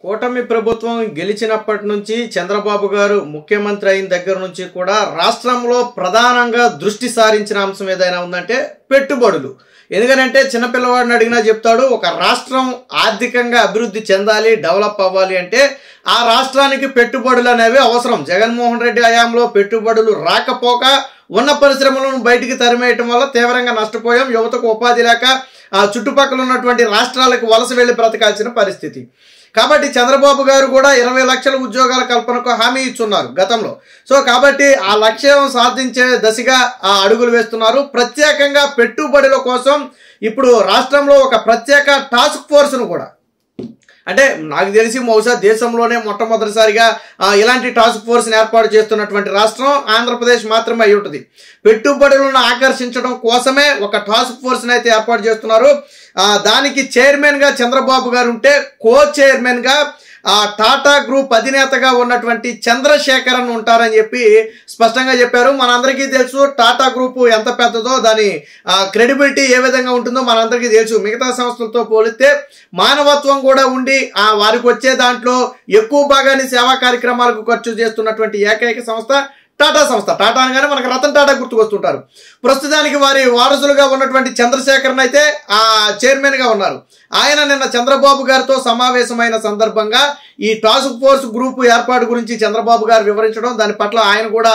కూటమి ప్రభుత్వం గెలిచినప్పటి నుంచి చంద్రబాబు గారు ముఖ్యమంత్రి అయిన దగ్గర నుంచి కూడా రాష్ట్రంలో ప్రధానంగా దృష్టి సారించిన అంశం ఏదైనా ఉందంటే పెట్టుబడులు. ఎందుకంటే చిన్నపిల్లవాడిని అడిగినా చెప్తాడు, ఒక రాష్ట్రం ఆర్థికంగా అభివృద్ధి చెందాలి, డెవలప్ అవ్వాలి అంటే ఆ రాష్ట్రానికి పెట్టుబడులు అనేవి అవసరం. జగన్మోహన్ రెడ్డి హయాంలో పెట్టుబడులు రాకపోక ఉన్న పరిశ్రమలను బయటికి తరిమేయటం వల్ల తీవ్రంగా నష్టపోయాం. యువతకు ఉపాధి లేక ఆ చుట్టుపక్కల ఉన్నటువంటి రాష్ట్రాలకు వలస వెళ్లి బ్రతకాల్సిన పరిస్థితి. కాబట్టి చంద్రబాబు గారు కూడా 20 లక్షల ఉద్యోగాల కల్పనకు హామీ ఇచ్చున్నారు గతంలో. సో కాబట్టి ఆ లక్ష్యం సాధించే దశగా అడుగులు వేస్తున్నారు. ప్రత్యేకంగా పెట్టుబడుల కోసం ఇప్పుడు రాష్ట్రంలో ఒక ప్రత్యేక టాస్క్ ఫోర్స్ను కూడా, అంటే నాకు తెలిసి బహుశా దేశంలోనే మొట్టమొదటిసారిగా ఇలాంటి టాస్క్ ఫోర్స్ని ఏర్పాటు చేస్తున్నటువంటి రాష్ట్రం ఆంధ్రప్రదేశ్ మాత్రమే అయి ఉంటుంది. పెట్టుబడులను ఆకర్షించడం కోసమే ఒక టాస్క్ ఫోర్స్ని అయితే ఏర్పాటు చేస్తున్నారు. దానికి చైర్మన్గా చంద్రబాబు గారు ఉంటే, కో చైర్మన్గా టాటా గ్రూప్ అధినేతగా ఉన్నటువంటి చంద్రశేఖరన్ ఉంటారని చెప్పి స్పష్టంగా చెప్పారు. మనందరికీ తెలుసు టాటా గ్రూప్ ఎంత పెద్దదో, దాని క్రెడిబిలిటీ ఏ విధంగా ఉంటుందో మనందరికీ తెలుసు. మిగతా సంస్థలతో పోలిస్తే మానవత్వం కూడా ఉండి వారికి వచ్చే దాంట్లో ఎక్కువ భాగాన్ని సేవా కార్యక్రమాలకు ఖర్చు చేస్తున్నటువంటి ఏకైక సంస్థ టాటా సంస్థ. టాటా అనగానే మనకు రతన్ టాటా గుర్తుకొస్తుంటారు. ప్రస్తుతానికి వారి వారసులుగా ఉన్నటువంటి చంద్రశేఖరన్ అయితే చైర్మన్గా ఉన్నారు. ఆయన నిన్న చంద్రబాబు గారితో సమావేశమైన సందర్భంగా ఈ టాస్క్ ఫోర్స్ గ్రూప్ ఏర్పాటు గురించి చంద్రబాబు గారు వివరించడం, దాని పట్ల ఆయన కూడా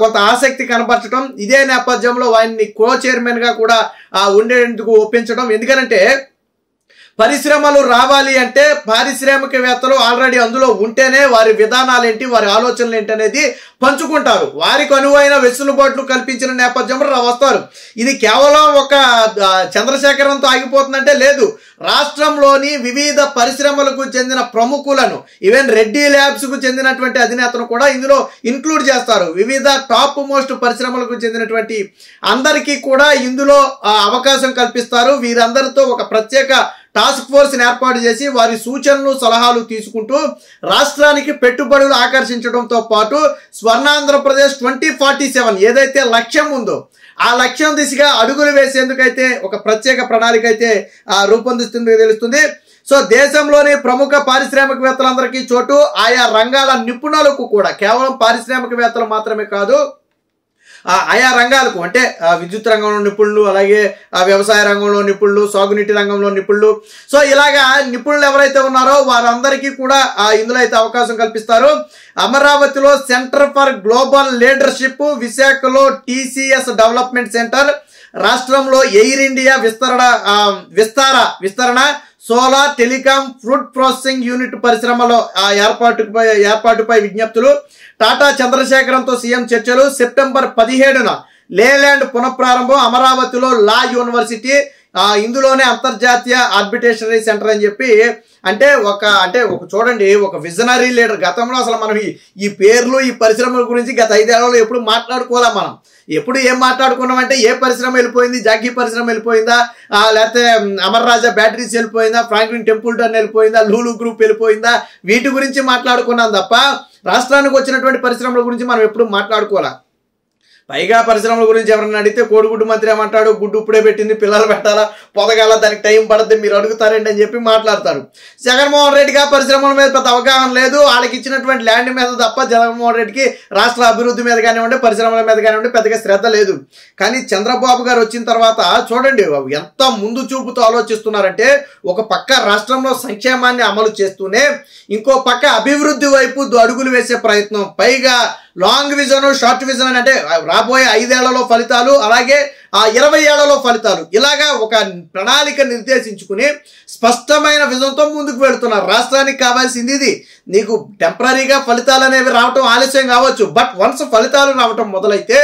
కొంత ఆసక్తి కనబరచడం, ఇదే నేపథ్యంలో ఆయన్ని కో చైర్మన్గా కూడా ఉండేందుకు ఒప్పించడం. ఎందుకంటే పరిశ్రమలు రావాలి అంటే పారిశ్రామికవేత్తలు ఆల్రెడీ అందులో ఉంటేనే వారి విధానాలు ఏంటి, వారి ఆలోచనలు ఏంటి అనేది పంచుకుంటారు. వారికి అనువైన వెసులుబాట్లు కల్పించిన నేపథ్యంలో వస్తారు. ఇది కేవలం ఒక చంద్రశేఖరంతో ఆగిపోతుందంటే లేదు. రాష్ట్రంలోని వివిధ పరిశ్రమలకు చెందిన ప్రముఖులను, ఈవెన్ రెడ్డి ల్యాబ్స్కు చెందినటువంటి అధినేతను కూడా ఇందులో ఇంక్లూడ్ చేస్తారు. వివిధ టాప్ మోస్ట్ పరిశ్రమలకు చెందినటువంటి అందరికీ కూడా ఇందులో అవకాశం కల్పిస్తారు. వీరందరితో ఒక ప్రత్యేక టాస్క్ ఫోర్స్ని ఏర్పాటు చేసి వారి సూచనలు సలహాలు తీసుకుంటూ రాష్ట్రానికి పెట్టుబడులు ఆకర్షించడంతో పాటు స్వర్ణాంధ్రప్రదేశ్ 2047 ఏదైతే లక్ష్యం ఉందో ఆ లక్ష్యం దిశగా అడుగులు వేసేందుకైతే ఒక ప్రత్యేక ప్రణాళిక అయితే రూపొందిస్తుందో తెలుస్తుంది. సో దేశంలోని ప్రముఖ పారిశ్రామికవేత్తలందరికీ చోటు, ఆయా రంగాల నిపుణులకు కూడా, కేవలం పారిశ్రామికవేత్తలు మాత్రమే కాదు, ఆయా రంగాలకు అంటే విద్యుత్ రంగంలో నిపుణులు, అలాగే వ్యవసాయ రంగంలో నిపుణులు, సాగునీటి రంగంలో నిపుణులు. సో ఇలాగా నిపుణులు ఎవరైతే ఉన్నారో వారందరికీ కూడా ఇందులో అయితే అవకాశం కల్పిస్తారు. అమరావతిలో సెంటర్ ఫర్ గ్లోబల్ లీడర్షిప్, విశాఖలో TCS డెవలప్మెంట్ సెంటర్, రాష్ట్రంలో ఎయిర్ ఇండియా విస్తరణ, solar, telecom, food processing unit పరిశ్రమలో ఏర్పాటుపై విజ్ఞప్తులు, టాటా చంద్రశేఖరంతో సీఎం చర్చలు, సెప్టెంబర్ 17న లేలాండ్ పునఃప్రారంభం, అమరావతిలో లా యూనివర్సిటీ, ఇందులోనే అంతర్జాతీయ ఆర్బిట్రేషనరీ సెంటర్ అని చెప్పి అంటే ఒక చూడండి, ఒక విజనరీ లీడర్. గతంలో అసలు మనం ఈ పేర్లు, ఈ పరిశ్రమల గురించి గత 5 ఏళ్లలో ఎప్పుడు మాట్లాడుకోవాలా? మనం ఎప్పుడు ఏం మాట్లాడుకున్నామంటే ఏ పరిశ్రమ వెళ్ళిపోయింది, జాకీ పరిశ్రమ వెళ్ళిపోయిందా, లేకపోతే అమర్ రాజా బ్యాటరీస్ వెళ్ళిపోయిందా, ఫ్రాంక్లిన్ టెంపుల్టన్ వెళ్ళిపోయిందా, లూలు గ్రూప్ వెళ్ళిపోయిందా, వీటి గురించి మాట్లాడుకున్నాం తప్ప రాష్ట్రానికి వచ్చినటువంటి పరిశ్రమల గురించి మనం ఎప్పుడు మాట్లాడుకోవాలా. పైగా పరిశ్రమల గురించి ఎవరన్నా అడిగితే కోడిగుడ్డు మంత్రి ఏమంటాడు, గుడ్డు ఇప్పుడే పెట్టింది, పిల్లలు పెట్టాలా, పొదగాల, దానికి టైం పడుతుంది, మీరు అడుగుతారండి అని చెప్పి మాట్లాడతారు. జగన్మోహన్ రెడ్డికి పరిశ్రమల మీద పెద్ద అవగాహన లేదు. వాళ్ళకి ఇచ్చినటువంటి ల్యాండ్ మీద తప్ప జగన్మోహన్ రెడ్డికి రాష్ట్ర అభివృద్ధి మీద కానివ్వండి, పరిశ్రమల మీద కానివ్వండి పెద్దగా శ్రద్ధ లేదు. కానీ చంద్రబాబు గారు వచ్చిన తర్వాత చూడండి ఎంత ముందు చూపుతో ఆలోచిస్తున్నారంటే, ఒక పక్క రాష్ట్రంలో సంక్షేమాన్ని అమలు చేస్తూనే ఇంకో పక్క అభివృద్ధి వైపు అడుగులు వేసే ప్రయత్నం, పైగా లాంగ్ విజన్, షార్ట్ విజన్ అంటే రాబోయే 5 ఏళ్లలో ఫలితాలు, అలాగే 20 ఏళ్లలో ఫలితాలు, ఇలాగా ఒక ప్రణాళిక నిర్దేశించుకుని స్పష్టమైన విజన్తో ముందుకు వెళుతున్నారు. రాష్ట్రానికి కావాల్సింది ఇది. నీకు టెంపరీగా ఫలితాలు అనేవి రావటం ఆలస్యం కావచ్చు, బట్ వన్స్ ఫలితాలు రావటం మొదలైతే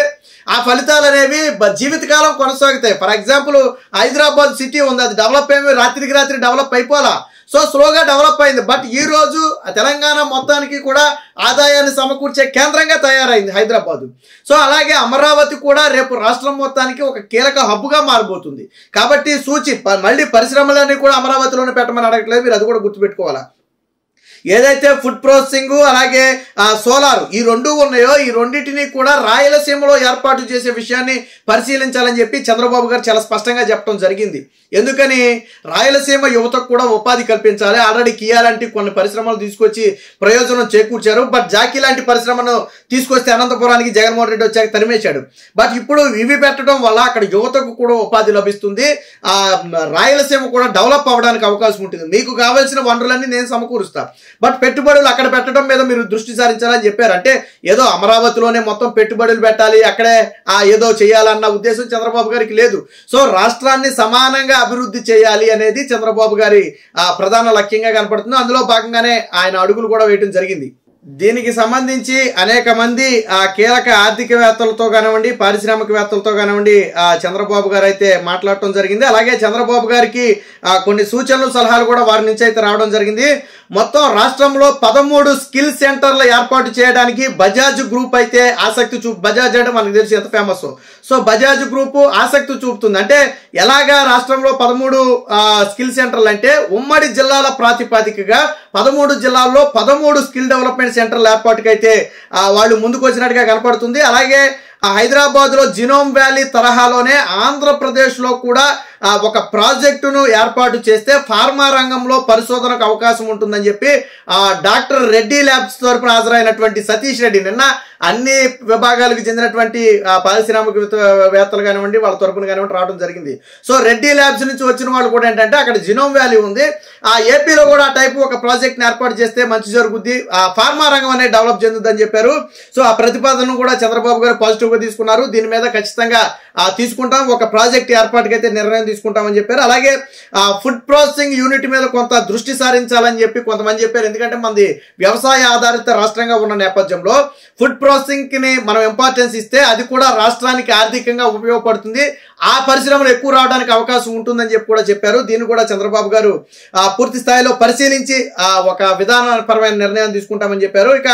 ఆ ఫలితాలు అనేవి జీవితకాలం కొనసాగుతాయి. ఫర్ ఎగ్జాంపుల్ హైదరాబాద్ సిటీ ఉంది, అది డెవలప్ అయ్యి రాత్రికి రాత్రి డెవలప్ అయిపోలా. సో స్లోగా డెవలప్ అయింది. బట్ ఈ రోజు తెలంగాణ మొత్తానికి కూడా ఆదాయాన్ని సమకూర్చే కేంద్రంగా తయారైంది హైదరాబాదు. సో అలాగే అమరావతి కూడా రేపు రాష్ట్రం మొత్తానికి ఒక కీలక హబ్గా మారబోతుంది. కాబట్టి మళ్ళీ పరిశ్రమలన్నీ కూడా అమరావతిలోనే పెట్టమని అడగట్లేదు, మీరు అది కూడా గుర్తుపెట్టుకోవాలా. ఏదైతే ఫుడ్ ప్రాసెసింగ్ అలాగే సోలార్ ఈ రెండు ఉన్నాయో ఈ రెండింటిని కూడా రాయలసీమలో ఏర్పాటు చేసే విషయాన్ని పరిశీలించాలని చెప్పి చంద్రబాబు గారు చాలా స్పష్టంగా చెప్పడం జరిగింది. ఎందుకని రాయలసీమ యువతకు కూడా ఉపాధి కల్పించాలి. ఆల్రెడీ కియా లాంటి కొన్ని పరిశ్రమలు తీసుకొచ్చి ప్రయోజనం చేకూర్చారు. బట్ జాకీ లాంటి పరిశ్రమను తీసుకొస్తే అనంతపురానికి జగన్మోహన్ రెడ్డి వచ్చాక తరిమేశాడు. బట్ ఇప్పుడు ఇవి పెట్టడం వల్ల అక్కడ యువతకు కూడా ఉపాధి లభిస్తుంది. రాయలసీమ కూడా డెవలప్ అవ్వడానికి అవకాశం ఉంటుంది. మీకు కావాల్సిన వనరులన్నీ నేను సమకూరుస్తా, బట్ పెట్టుబడులు అక్కడ పెట్టడం మీద మీరు దృష్టి సారించాలని చెప్పారు. అంటే ఏదో అమరావతిలోనే మొత్తం పెట్టుబడులు పెట్టాలి, అక్కడే ఏదో చేయాలన్న ఉద్దేశం చంద్రబాబు గారికి లేదు. సో రాష్ట్రాన్ని సమానంగా అభివృద్ధి చేయాలి అనేది చంద్రబాబు గారి ప్రధాన లక్ష్యంగా కనపడుతుంది. అందులో భాగంగానే ఆయన అడుగులు కూడా వేయడం జరిగింది. దీనికి సంబంధించి అనేక మంది కీలక ఆర్థికవేత్తలతో కానివ్వండి, పారిశ్రామికవేత్తలతో కానివ్వండి చంద్రబాబు గారు అయితే మాట్లాడటం జరిగింది. అలాగే చంద్రబాబు గారికి కొన్ని సూచనలు సలహాలు కూడా వారి నుంచి అయితే రావడం జరిగింది. మొత్తం రాష్ట్రంలో 13 స్కిల్ సెంటర్లు ఏర్పాటు చేయడానికి బజాజ్ గ్రూప్ అయితే ఆసక్తి బజాజ్ అంటే మనకు తెలిసి ఎంత ఫేమస్. సో బజాజ్ గ్రూప్ ఆసక్తి చూపుతుంది. అంటే ఎలాగా రాష్ట్రంలో 13 స్కిల్ సెంటర్లు అంటే ఉమ్మడి జిల్లాల ప్రాతిపదికగా 13 జిల్లాల్లో 13 స్కిల్ డెవలప్మెంట్ సెంటర్ల ఏర్పాటుకి అయితే వాళ్ళు ముందుకు వచ్చినట్టుగా కనపడుతుంది. అలాగే హైదరాబాద్ లో జినోమ్ వ్యాలీ తరహాలోనే ఆంధ్రప్రదేశ్ లో కూడా ఒక ప్రాజెక్టును ఏర్పాటు చేస్తే ఫార్మా రంగంలో పరిశోధనకు అవకాశం ఉంటుందని చెప్పి డాక్టర్ రెడ్డి ల్యాబ్స్ తరపున హాజరైనటువంటి సతీష్ రెడ్డి నిన్న అన్ని విభాగాలకు చెందినటువంటి పారిశ్రామికవేత్తలు కానివ్వండి వాళ్ళ తరపున కానివ్వండి రావడం జరిగింది. సో రెడ్డి ల్యాబ్స్ నుంచి వచ్చిన వాళ్ళు కూడా ఏంటంటే అక్కడ జినోమ్ వ్యాలీ ఉంది, ఏపీలో కూడా ఆ టైపు ఒక ప్రాజెక్ట్ ఏర్పాటు చేస్తే మంచి జరుగుద్ది, ఫార్మా రంగం అనేది డెవలప్ చెందుద్దని చెప్పారు. సో ఆ ప్రతిపాదనను కూడా చంద్రబాబు గారు పాజిటివ్ గా తీసుకున్నారు. దీని మీద ఖచ్చితంగా తీసుకుంటాం, ఒక ప్రాజెక్ట్ ఏర్పాటుకి అయితే నిర్ణయం తీసుకుంటామని చెప్పారు. అలాగే ఫుడ్ ప్రాసెసింగ్ యూనిట్ మీద కొంత దృష్టి సారించాలని చెప్పి కొంతమంది చెప్పారు. ఎందుకంటే మనది వ్యవసాయ ఆధారిత రాష్ట్రంగా ఉన్న నేపథ్యంలో ఫుడ్ ప్రాసెసింగ్ ని మనం ఇంపార్టెన్స్ ఇస్తే అది కూడా రాష్ట్రానికి ఆర్థికంగా ఉపయోగపడుతుంది, ఆ పరిశ్రమలు ఎక్కువ రావడానికి అవకాశం ఉంటుందని చెప్పి కూడా చెప్పారు. దీన్ని కూడా చంద్రబాబు గారు పూర్తి స్థాయిలో పరిశీలించి ఒక విధానపరమైన నిర్ణయం తీసుకుంటామని చెప్పారు. ఇక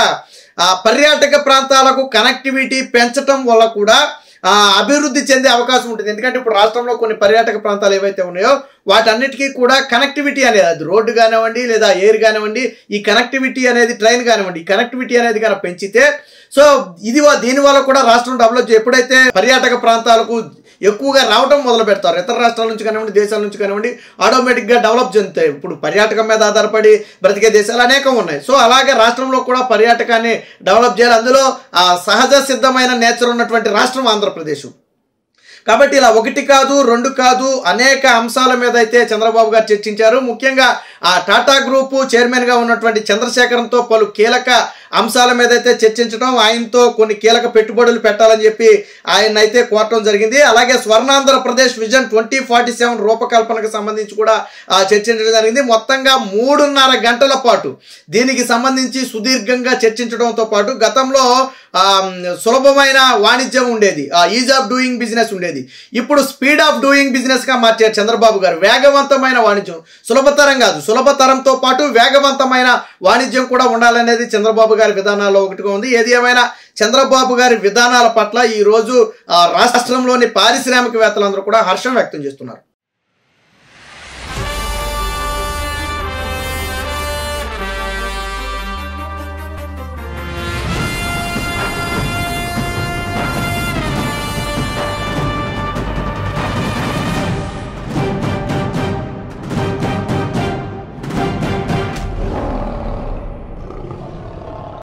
పర్యాటక ప్రాంతాలకు కనెక్టివిటీ పెంచడం వల్ల కూడా అభివృద్ధి చెందే అవకాశం ఉంటుంది. ఎందుకంటే ఇప్పుడు రాష్ట్రంలో కొన్ని పర్యాటక ప్రాంతాలు ఏవైతే ఉన్నాయో వాటన్నిటికీ కూడా కనెక్టివిటీ అనేది, అది రోడ్డు కానివ్వండి లేదా ఎయిర్ కానివ్వండి, ఈ కనెక్టివిటీ అనేది ట్రైన్ కానివ్వండి, ఈ కనెక్టివిటీ అనేది కనుక పెంచితే సో దీనివల్ల కూడా రాష్ట్రం డెవలప్ ఎప్పుడైతే పర్యాటక ప్రాంతాలకు ఎక్కువగా రావడం మొదలు పెడతారు, ఇతర రాష్ట్రాల నుంచి కానివ్వండి దేశాల నుంచి కానివ్వండి ఆటోమేటిక్గా డెవలప్ చెందుతాయి. ఇప్పుడు పర్యాటకం మీద ఆధారపడి బ్రతికే దేశాలు అనేకం ఉన్నాయి. సో అలాగే రాష్ట్రంలో కూడా పర్యాటకాన్ని డెవలప్ చేయాలి. అందులో సహజ సిద్ధమైన నేచర్ ఉన్నటువంటి రాష్ట్రం ఆంధ్రప్రదేశ్. కాబట్టి ఇలా 1 కాదు 2 కాదు అనేక అంశాల మీద అయితే చంద్రబాబు గారు చర్చించారు. ముఖ్యంగా టాటా గ్రూప్ చైర్మన్ గా ఉన్నటువంటి చంద్రశేఖరంతో పలు కీలక అంశాల మీద అయితే చర్చించడం, ఆయనతో కొన్ని కీలక పెట్టుబడులు పెట్టాలని చెప్పి ఆయన అయితే కోరటం జరిగింది. అలాగే స్వర్ణాంధ్రప్రదేశ్ విజన్ 2047 రూపకల్పనకు సంబంధించి కూడా చర్చించడం జరిగింది. మొత్తంగా 3.5 గంటల పాటు దీనికి సంబంధించి సుదీర్ఘంగా చర్చించడంతో పాటు గతంలో సులభమైన వాణిజ్యం ఉండేది, ఈజ్ ఆఫ్ డూయింగ్ బిజినెస్ ఉండేది, ఇప్పుడు స్పీడ్ ఆఫ్ డూయింగ్ బిజినెస్ గా మార్చారు చంద్రబాబు గారు. వేగవంతమైన వాణిజ్యం, సులభతరం కాదు, సులభతరంతో పాటు వేగవంతమైన వాణిజ్యం కూడా ఉండాలనేది చంద్రబాబు గారి విధానాల్లో ఒకటిగా ఉంది. ఏది ఏమైనా చంద్రబాబు గారి విధానాల పట్ల ఈ రోజు రాష్ట్రంలోని పారిశ్రామికవేత్తలందరూ కూడా హర్షం వ్యక్తం చేస్తున్నారు.